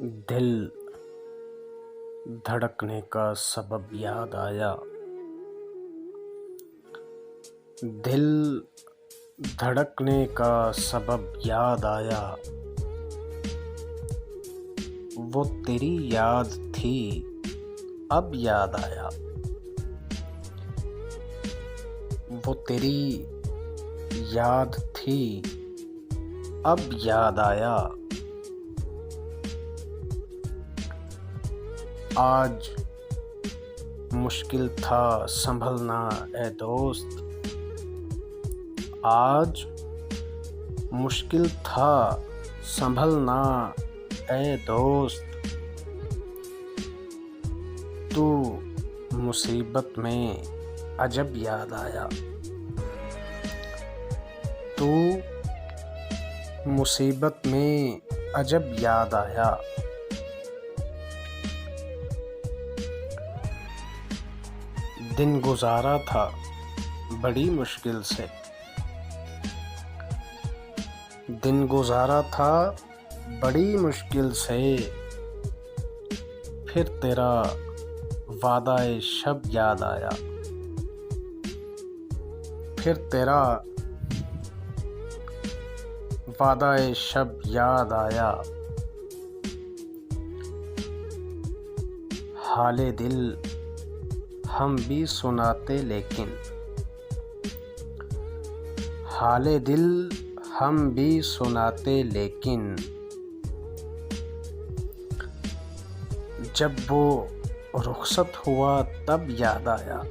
दिल धड़कने का सबब याद आया। दिल धड़कने का सबब याद आया। वो तेरी याद थी अब याद आया। वो तेरी याद थी अब याद आया। आज मुश्किल था संभलना ए दोस्त। आज मुश्किल था संभलना ए दोस्त। तू मुसीबत में अजब याद आया। तू मुसीबत में अजब याद आया। दिन गुजारा था बड़ी मुश्किल से। दिन गुजारा था बड़ी मुश्किल से। फिर तेरा वादा-ए शब याद आया। फिर तेरा वादा-ए शब याद आया। हाले दिल हम भी सुनाते लेकिन, हाले दिल हम भी सुनाते लेकिन, जब वो रुखसत हुआ तब याद आया।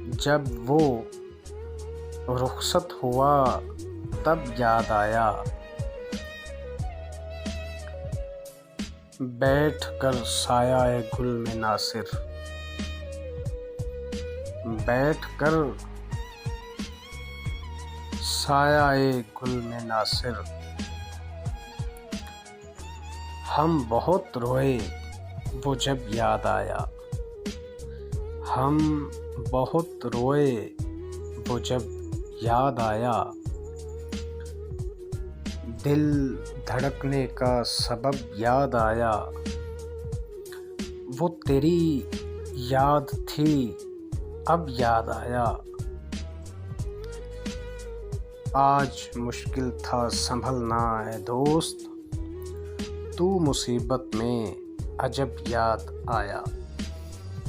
जब वो रुखसत हुआ तब याद आया। बैठ कर साया-ए गुल में नासिर, बैठ कर साया-ए गुल में नासिर, हम बहुत रोए वो जब याद आया। हम बहुत रोए वो जब याद आया। दिल धड़कने का सबब याद आया। वो तेरी याद थी अब याद आया। आज मुश्किल था संभलना ए दोस्त। तू मुसीबत में अजब याद आया।